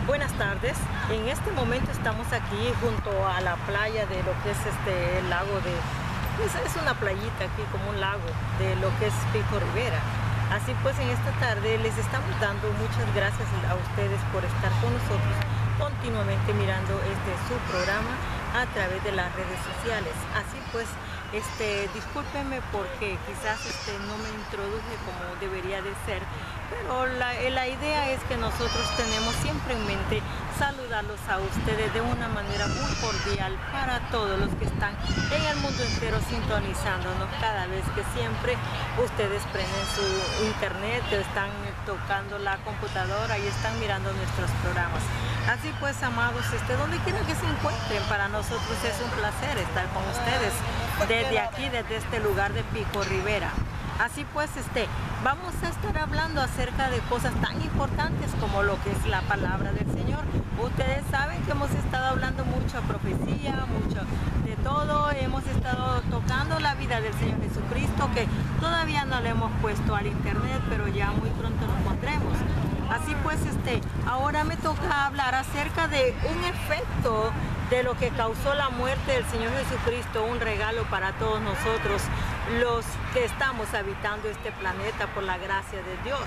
Buenas tardes. En este momento estamos aquí junto a la playa de lo que es el lago de... Es una playita aquí, como un lago, de lo que es Pico Rivera. Así pues, en esta tarde les estamos dando muchas gracias a ustedes por estar con nosotros continuamente mirando su programa a través de las redes sociales. Así pues, discúlpenme porque quizás no me introduje como debería de ser, pero la idea es que nosotros tenemos siempre en mente saludarlos a ustedes de una manera muy cordial para todos los que están en el mundo entero sintonizándonos cada vez que siempre ustedes prenden su internet, están tocando la computadora y están mirando nuestros programas. Así pues, amados, donde quiera que se encuentren, para nosotros es un placer estar con ustedes desde aquí, desde este lugar de Pico Rivera. Así pues, vamos a estar hablando acerca de cosas tan importantes como lo que es la palabra del Señor. Ustedes saben que hemos estado hablando mucho de profecía, mucho de todo. Hemos estado tocando la vida del Señor Jesucristo, que todavía no le hemos puesto al internet, pero ya muy pronto lo pondremos. Así pues, ahora me toca hablar acerca de un efecto de lo que causó la muerte del Señor Jesucristo, un regalo para todos nosotros, los que estamos habitando este planeta por la gracia de Dios.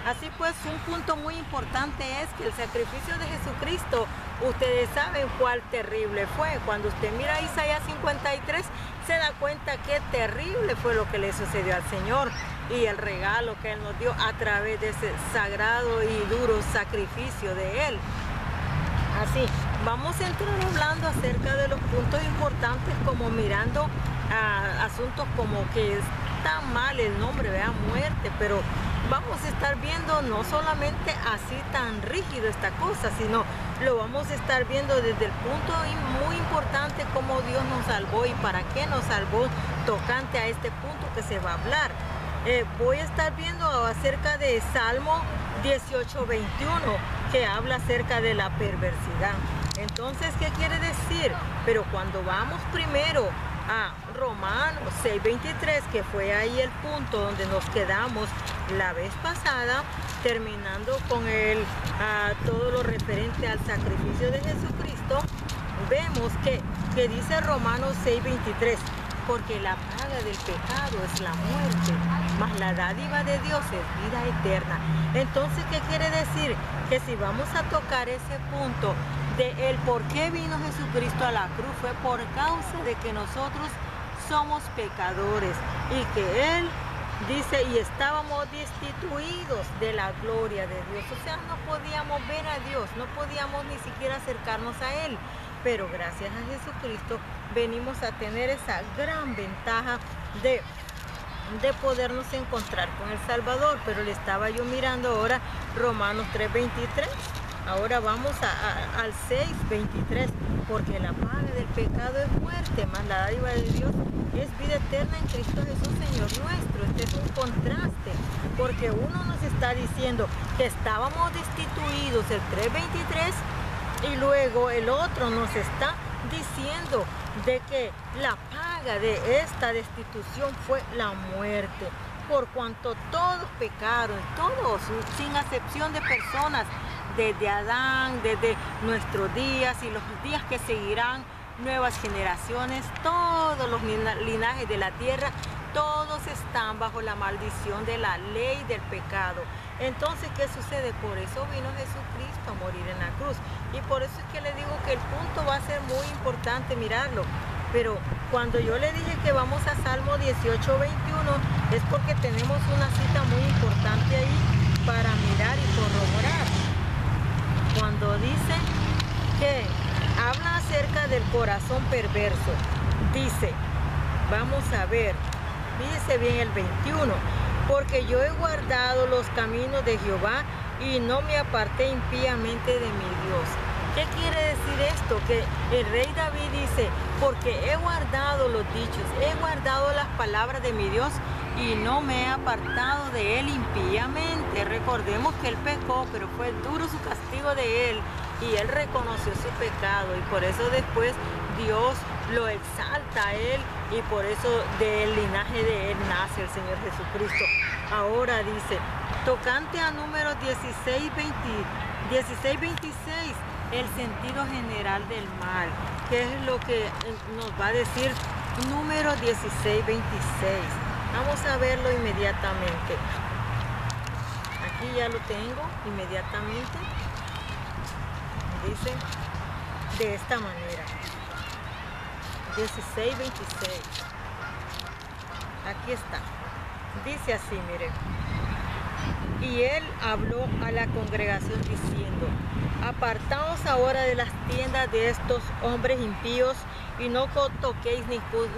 Así pues, un punto muy importante es que el sacrificio de Jesucristo, ustedes saben cuál terrible fue. Cuando usted mira Isaías 53, se da cuenta qué terrible fue lo que le sucedió al Señor y el regalo que Él nos dio a través de ese sagrado y duro sacrificio de Él. Así, vamos a entrar hablando acerca de los puntos importantes, como mirando a asuntos como que está mal el nombre, vea, muerte, pero vamos a estar viendo no solamente así tan rígido esta cosa, sino lo vamos a estar viendo desde el punto muy importante, cómo Dios nos salvó y para qué nos salvó, tocante a este punto que se va a hablar. Voy a estar viendo acerca de Salmo 18:21, que habla acerca de la perversidad. Entonces, ¿qué quiere decir? Pero cuando vamos primero a Romanos 6:23, que fue ahí el punto donde nos quedamos la vez pasada, terminando con todo lo referente al sacrificio de Jesucristo, vemos que dice Romanos 6:23, porque la paga del pecado es la muerte, mas la dádiva de Dios es vida eterna. Entonces, ¿qué quiere decir? Que si vamos a tocar ese punto de el por qué vino Jesucristo a la cruz, fue por causa de que nosotros somos pecadores y que Él dice, y estábamos destituidos de la gloria de Dios. O sea, no podíamos ver a Dios, no podíamos ni siquiera acercarnos a Él. Pero gracias a Jesucristo venimos a tener esa gran ventaja de podernos encontrar con el Salvador. Pero le estaba yo mirando ahora Romanos 3:23. Ahora vamos al 6:23, porque la paga del pecado es muerte, mas la dádiva de Dios es vida eterna en Cristo Jesús, Señor nuestro. Este es un contraste, porque uno nos está diciendo que estábamos destituidos, el 3:23, y luego el otro nos está diciendo de que la paga de esta destitución fue la muerte. Por cuanto todos pecaron, todos, sin excepción de personas, desde Adán, desde nuestros días y los días que seguirán, nuevas generaciones, todos los linajes de la tierra, todos están bajo la maldición de la ley del pecado. Entonces, ¿qué sucede? Por eso vino Jesucristo a morir en la cruz. Y por eso es que le digo que el punto va a ser muy importante mirarlo. Pero cuando yo le dije que vamos a Salmo 18:21, es porque tenemos una cita muy importante ahí para mirar y corroborar. Cuando dice que habla acerca del corazón perverso, dice, vamos a ver, dice bien el 21, porque yo he guardado los caminos de Jehová y no me aparté impíamente de mi Dios. ¿Qué quiere decir esto? Que el rey David dice, porque he guardado los dichos, he guardado las palabras de mi Dios y no me he apartado de él impíamente. Recordemos que él pecó, pero fue duro su castigo de él y él reconoció su pecado y por eso después Dios lo exalta a él y por eso del linaje de él nace el Señor Jesucristo. Ahora dice, tocante a número 1626, el sentido general del mal, que es lo que nos va a decir número 1626. Vamos a verlo inmediatamente. Aquí ya lo tengo inmediatamente. Dice de esta manera. 1626. Aquí está. Dice así, miren. Y él habló a la congregación diciendo: apartaos ahora de las tiendas de estos hombres impíos y no toquéis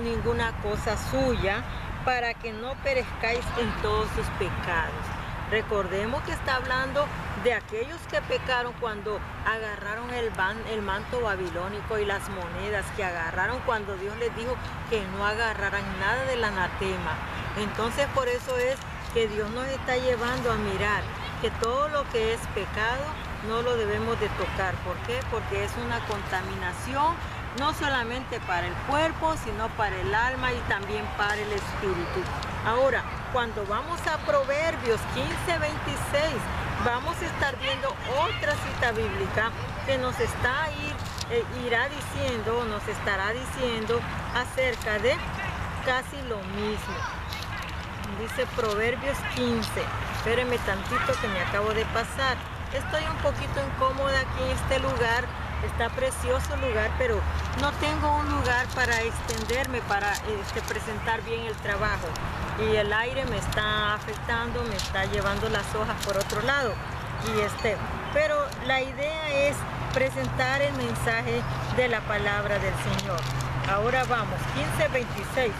ninguna cosa suya, para que no perezcáis en todos sus pecados. Recordemos que está hablando de aquellos que pecaron cuando agarraron el manto babilónico y las monedas que agarraron cuando Dios les dijo que no agarraran nada del anatema. Entonces por eso es que Dios nos está llevando a mirar que todo lo que es pecado no lo debemos de tocar. ¿Por qué? Porque es una contaminación no solamente para el cuerpo, sino para el alma y también para el espíritu. Ahora, cuando vamos a Proverbios 15:26, vamos a estar viendo otra cita bíblica que nos estará diciendo acerca de casi lo mismo. Dice Proverbios 15. Espérenme tantito que me acabo de pasar. Estoy un poquito incómoda aquí en este lugar. Está precioso el lugar, pero no tengo un lugar para extenderme, para presentar bien el trabajo. Y el aire me está afectando, me está llevando las hojas por otro lado. Pero la idea es presentar el mensaje de la palabra del Señor. Ahora vamos, 15:26.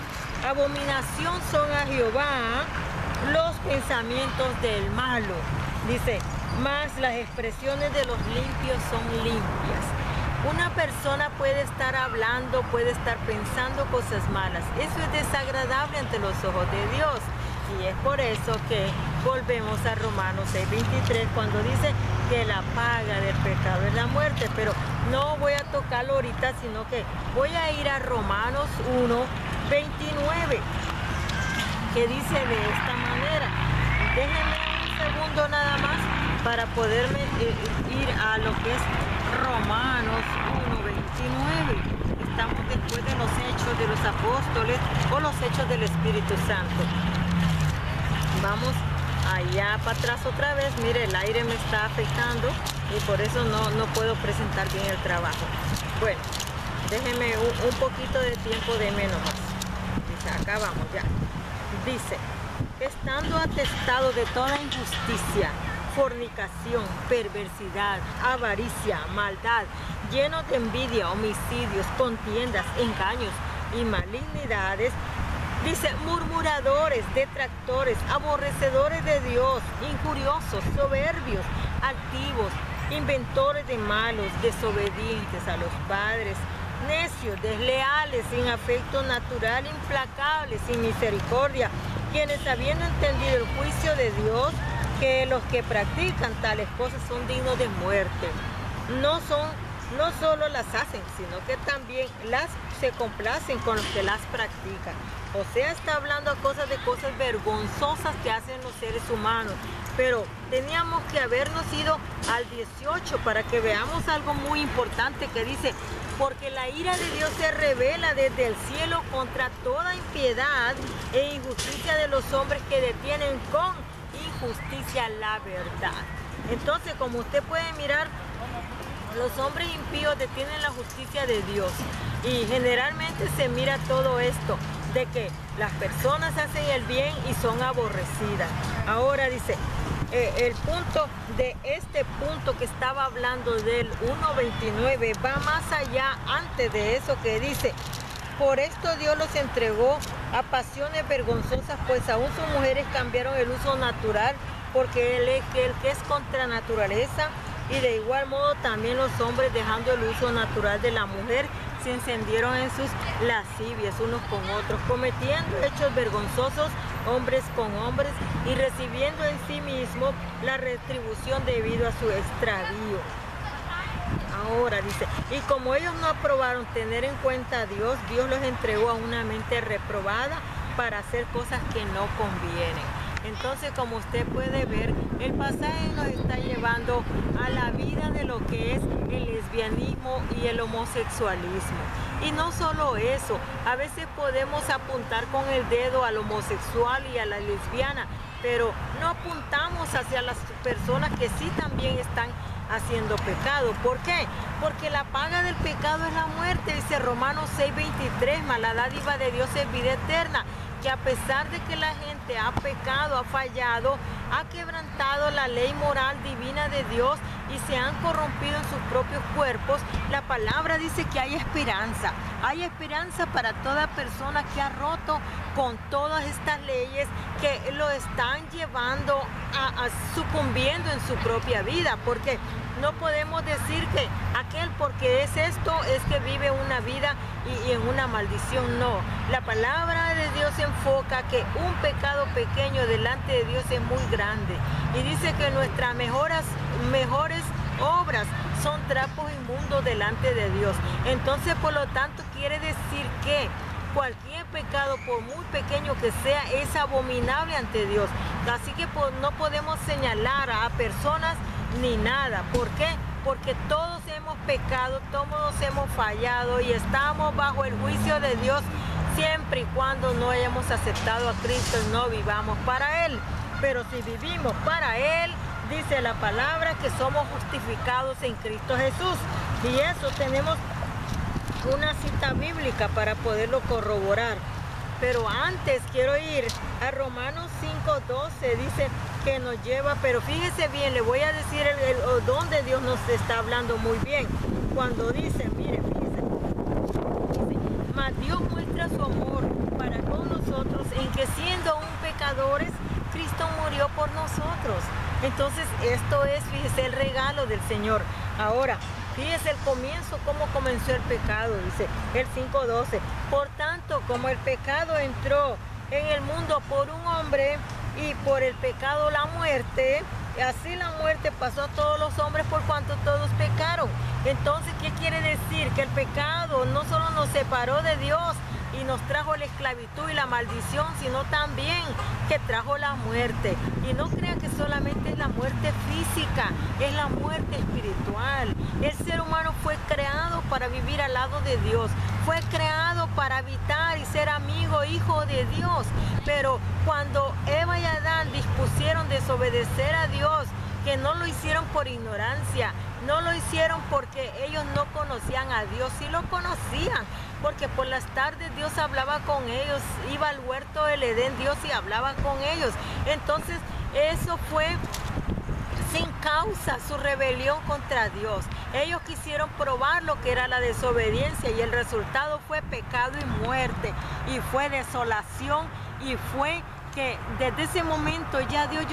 Abominación son a Jehová los pensamientos del malo. Dice, mas las expresiones de los limpios son limpias. Una persona puede estar hablando, puede estar pensando cosas malas. Eso es desagradable ante los ojos de Dios. Y es por eso que volvemos a Romanos 6:23 cuando dice que la paga del pecado es la muerte. Pero no voy a tocarlo ahorita, sino que voy a ir a Romanos 1:29, que dice de esta manera. Déjenme un segundo nada más para poderme ir a lo que es Romanos 1:29. Estamos después de los hechos de los apóstoles o los hechos del Espíritu Santo. Vamos allá para atrás otra vez. Mire, el aire me está afectando y por eso no puedo presentar bien el trabajo. Bueno, déjenme un poquito de tiempo de menos más. Dice, acá vamos ya. Dice, estando atestado de toda injusticia, fornicación, perversidad, avaricia, maldad, llenos de envidia, homicidios, contiendas, engaños y malignidades. Dice, murmuradores, detractores, aborrecedores de Dios, injuriosos, soberbios, altivos, inventores de malos, desobedientes a los padres, necios, desleales, sin afecto natural, implacables, sin misericordia, quienes habiendo entendido el juicio de Dios, que los que practican tales cosas son dignos de muerte. No solo las hacen, sino que también se complacen con los que las practican. O sea, está hablando de cosas vergonzosas que hacen los seres humanos. Pero teníamos que habernos ido al 18 para que veamos algo muy importante que dice, porque la ira de Dios se revela desde el cielo contra toda impiedad e injusticia de los hombres que detienen con injusticia la verdad. Entonces, como usted puede mirar, los hombres impíos detienen la justicia de Dios y generalmente se mira todo esto de que las personas hacen el bien y son aborrecidas. Ahora dice, el punto de este punto que estaba hablando del 1:29 va más allá antes de eso, que dice, por esto Dios los entregó a pasiones vergonzosas, pues aún sus mujeres cambiaron el uso natural, porque el que es contra naturaleza, y de igual modo también los hombres, dejando el uso natural de la mujer, se encendieron en sus lascivias unos con otros, cometiendo hechos vergonzosos hombres con hombres y recibiendo en sí mismo la retribución debido a su extravío. Ahora dice, y como ellos no aprobaron tener en cuenta a Dios, Dios los entregó a una mente reprobada para hacer cosas que no convienen. Entonces, como usted puede ver, el pasaje nos está llevando a la vida de lo que es el lesbianismo y el homosexualismo. Y no solo eso, a veces podemos apuntar con el dedo al homosexual y a la lesbiana, pero no apuntamos hacia las personas que sí también están haciendo pecado. ¿Por qué? Porque la paga del pecado es la muerte, dice Romanos 6:23, mas la dádiva de Dios es vida eterna, que a pesar de que la gente ha pecado, ha fallado, ha quebrantado la ley moral divina de Dios y se han corrompido en sus propios cuerpos, la palabra dice que hay esperanza. Hay esperanza para toda persona que ha roto con todas estas leyes que lo están llevando a sucumbiendo en su propia vida, porque no podemos decir que aquel porque es esto es que vive una vida y en una maldición. No, la palabra de Dios enfoca que un pecado pequeño delante de Dios es muy grande y dice que nuestras mejores obras son trapos inmundos delante de Dios. Entonces, por lo tanto, quiere decir que cualquier pecado, por muy pequeño que sea, es abominable ante Dios. Así que no podemos señalar a personas ni nada. ¿Por qué? Porque todos hemos pecado, todos hemos fallado y estamos bajo el juicio de Dios siempre y cuando no hayamos aceptado a Cristo y no vivamos para Él. Pero si vivimos para Él, dice la palabra que somos justificados en Cristo Jesús. Y eso tenemos una cita bíblica para poderlo corroborar. Pero antes quiero ir a Romanos 5:12, dice que nos lleva, pero fíjese bien, le voy a decir donde Dios nos está hablando muy bien. Cuando dice, mire, fíjese, dice, mas Dios muestra su amor para con nosotros en que siendo aún pecadores, Cristo murió por nosotros. Entonces esto es, fíjese, el regalo del Señor. Ahora, fíjese el comienzo, cómo comenzó el pecado, dice el 5:12. Por tanto, como el pecado entró en el mundo por un hombre y por el pecado la muerte, así la muerte pasó a todos los hombres por cuanto todos pecaron. Entonces, ¿qué quiere decir? Que el pecado no solo nos separó de Dios y nos trajo la esclavitud y la maldición, sino también que trajo la muerte. Y no crean que solamente es la muerte física, es la muerte espiritual. El ser humano fue creado para vivir al lado de Dios, fue creado para habitar y ser amigo, hijo de Dios. Pero cuando Eva y Adán dispusieron desobedecer a Dios, que no lo hicieron por ignorancia, no lo hicieron porque ellos no conocían a Dios, sí lo conocían, porque por las tardes Dios hablaba con ellos, iba al huerto del Edén Dios y hablaba con ellos. Entonces eso fue sin causa su rebelión contra Dios. Ellos quisieron probar lo que era la desobediencia y el resultado fue pecado y muerte, y fue desolación, y fue que desde ese momento ya Dios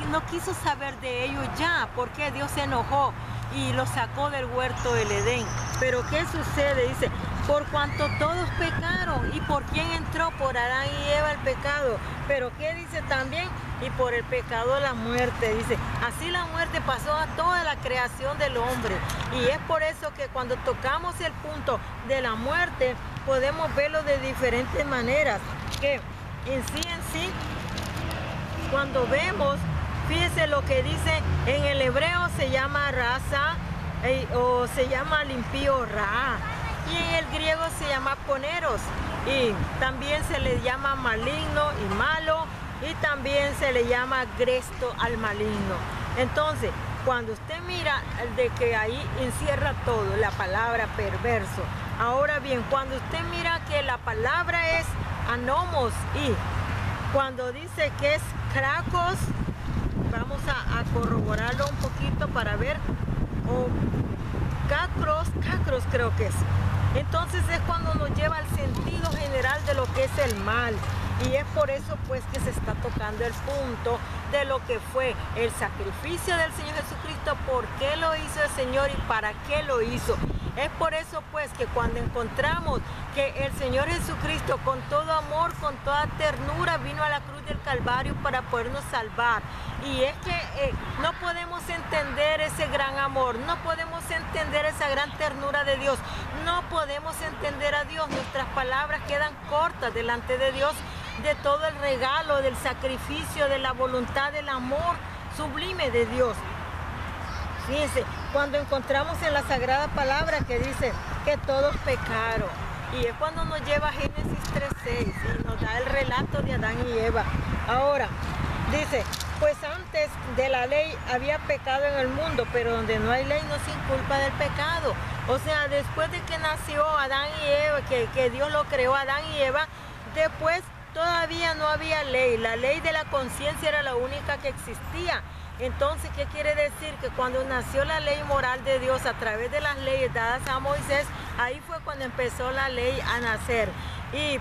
no quiso saber de ellos ya, porque Dios se enojó y los sacó del huerto del Edén. Pero ¿qué sucede? Dice, por cuanto todos pecaron. ¿Y por quién entró? Por Adán y Eva el pecado. Pero ¿qué dice también? Y por el pecado la muerte. Dice, así la muerte pasó a toda la creación del hombre. Y es por eso que cuando tocamos el punto de la muerte, podemos verlo de diferentes maneras. Que en sí, cuando vemos, fíjese lo que dice en el hebreo, se llama raza o se llama limpio ra, y en el griego se llama poneros, y también se le llama maligno y malo, y también se le llama gresto al maligno. Entonces, cuando usted mira de que ahí encierra todo, la palabra perverso. Ahora bien, cuando usted mira que la palabra es anomos, y cuando dice que es cracos, vamos a corroborarlo un poquito para ver, o cacros creo que es. Entonces es cuando nos lleva al sentido general de lo que es el mal. Y es por eso pues que se está tocando el punto de lo que fue el sacrificio del Señor Jesucristo, por qué lo hizo el Señor y para qué lo hizo. Es por eso pues que cuando encontramos que el Señor Jesucristo con todo amor, con toda ternura vino a la cruz del Calvario para podernos salvar. Y es que no podemos entender ese gran amor, no podemos entender esa gran ternura de Dios, no podemos entender a Dios. Nuestras palabras quedan cortas delante de Dios, de todo el regalo, del sacrificio, de la voluntad, del amor sublime de Dios. Fíjense, cuando encontramos en la Sagrada Palabra que dice que todos pecaron, y es cuando nos lleva a Génesis 3:6 y nos da el relato de Adán y Eva. Ahora, dice, pues antes de la ley había pecado en el mundo, pero donde no hay ley no se inculpa del pecado. O sea, después de que nació Adán y Eva, que Dios lo creó Adán y Eva, después todavía no había ley. La ley de la conciencia era la única que existía. Entonces, ¿qué quiere decir? Que cuando nació la ley moral de Dios a través de las leyes dadas a Moisés, ahí fue cuando empezó la ley a nacer.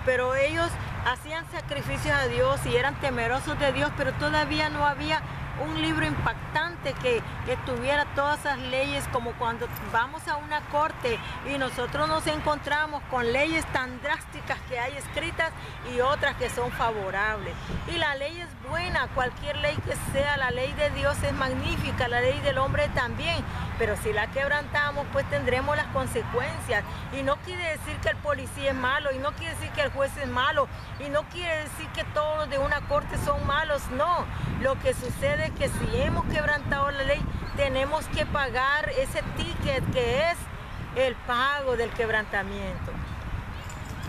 Pero ellos hacían sacrificios a Dios y eran temerosos de Dios, pero todavía no había un libro impactante que tuviera todas esas leyes, como cuando vamos a una corte y nosotros nos encontramos con leyes tan drásticas que hay escritas y otras que son favorables. Y la ley es buena, cualquier ley que sea, la ley de Dios es magnífica, la ley del hombre también, pero si la quebrantamos, pues tendremos las consecuencias. Y no quiere decir que el policía es malo, y no quiere decir que el juez es malo, y no quiere decir que todos los de una corte son malos, no. Lo que sucede es que si hemos quebrantado la ley, tenemos que pagar ese ticket que es el pago del quebrantamiento.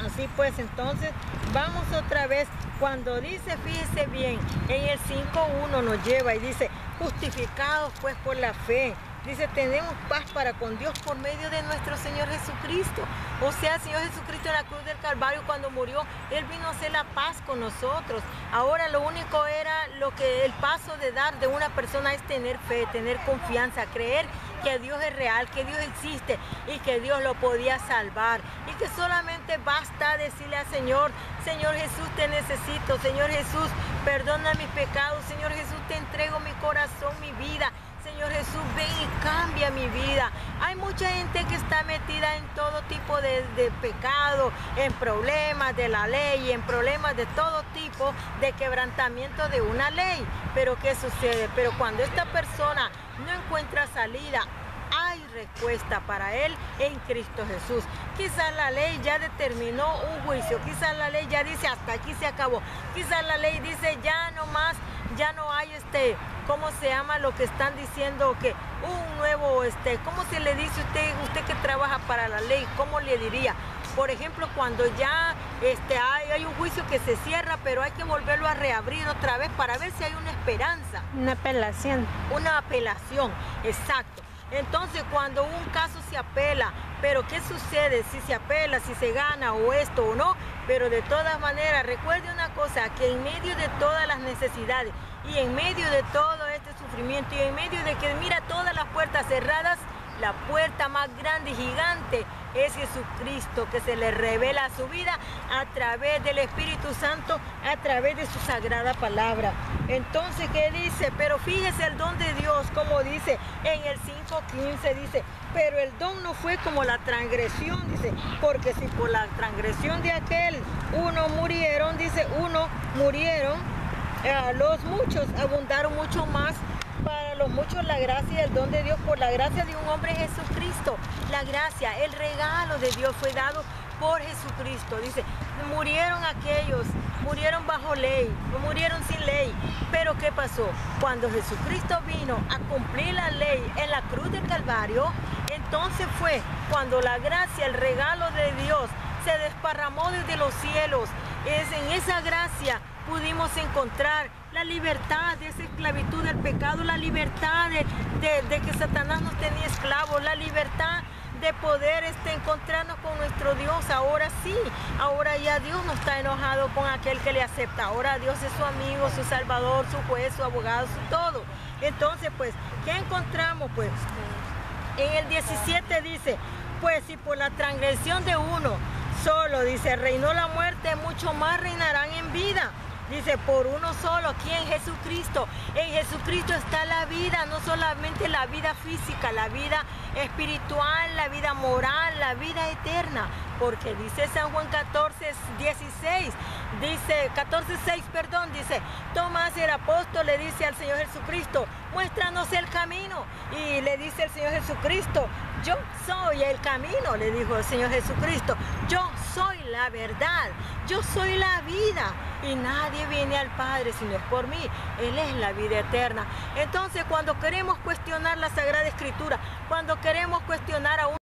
Así pues, entonces, vamos otra vez. Cuando dice, fíjese bien, en el 5:1 nos lleva y dice, justificados pues por la fe. Dice, tenemos paz para con Dios por medio de nuestro Señor Jesucristo. O sea, el Señor Jesucristo en la cruz del Calvario, cuando murió, Él vino a hacer la paz con nosotros. Ahora lo único era lo que el paso de dar de una persona es tener fe, tener confianza, creer que Dios es real, que Dios existe y que Dios lo podía salvar. Y que solamente basta decirle al Señor, Señor Jesús, te necesito. Señor Jesús, perdona mis pecados. Señor Jesús, te entrego mi corazón, mi vida. Señor Jesús, ven y cambia mi vida. Hay mucha gente que está metida en todo tipo de pecado, en problemas de la ley, en problemas de todo tipo de quebrantamiento de una ley. Pero ¿qué sucede? Pero cuando esta persona no encuentra salida, hay respuesta para él en Cristo Jesús. Quizás la ley ya determinó un juicio, quizás la ley ya dice hasta aquí se acabó, quizás la ley dice ya no más, ya no hay ¿cómo se llama lo que están diciendo? Que un nuevo, ¿cómo se le dice usted que trabaja para la ley? ¿Cómo le diría? Por ejemplo, cuando ya hay un juicio que se cierra, pero hay que volverlo a reabrir otra vez para ver si hay una esperanza. Una apelación. Una apelación, exacto. Entonces, cuando un caso se apela, pero ¿qué sucede si se apela, si se gana o esto o no? Pero de todas maneras, recuerde una cosa, que en medio de todas las necesidades y en medio de todo este sufrimiento y en medio de que mira todas las puertas cerradas, la puerta más grande y gigante es Jesucristo, que se le revela su vida a través del Espíritu Santo, a través de su sagrada palabra. Entonces, ¿qué dice? Pero fíjese el don de Dios, como dice en el 5:15, dice, pero el don no fue como la transgresión, dice, porque si por la transgresión de aquel uno murieron, dice, los muchos abundaron mucho más. Para los muchos la gracia y el don de Dios por la gracia de un hombre Jesucristo. La gracia, el regalo de Dios fue dado por Jesucristo. Dice, murieron aquellos, murieron bajo ley, murieron sin ley. Pero ¿qué pasó? Cuando Jesucristo vino a cumplir la ley en la cruz del Calvario, entonces fue cuando la gracia, el regalo de Dios se desparramó desde los cielos. Es en esa gracia pudimos encontrar la libertad de esa esclavitud del pecado, la libertad de que Satanás nos tenía esclavos, la libertad de poder encontrarnos con nuestro Dios. Ahora sí, ahora ya Dios no está enojado con aquel que le acepta. Ahora Dios es su amigo, su salvador, su juez, su abogado, su todo. Entonces, pues, ¿qué encontramos? Pues, en el 17 dice, pues si por la transgresión de uno solo, dice, reinó la muerte, mucho más reinarán en vida. Dice, por uno solo, ¿quién? Jesucristo. En Jesucristo está la vida, no solamente la vida física, la vida espiritual, la vida moral, la vida eterna. Porque dice San Juan 14:16, dice, 14:6, perdón, dice, Tomás el apóstol le dice al Señor Jesucristo, muéstranos el camino. Y le dice el Señor Jesucristo, yo soy el camino, le dijo el Señor Jesucristo, yo soy la verdad, yo soy la vida. Y nadie viene al Padre si no es por mí. Él es la vida eterna. Entonces, cuando queremos cuestionar la Sagrada Escritura, cuando queremos cuestionar a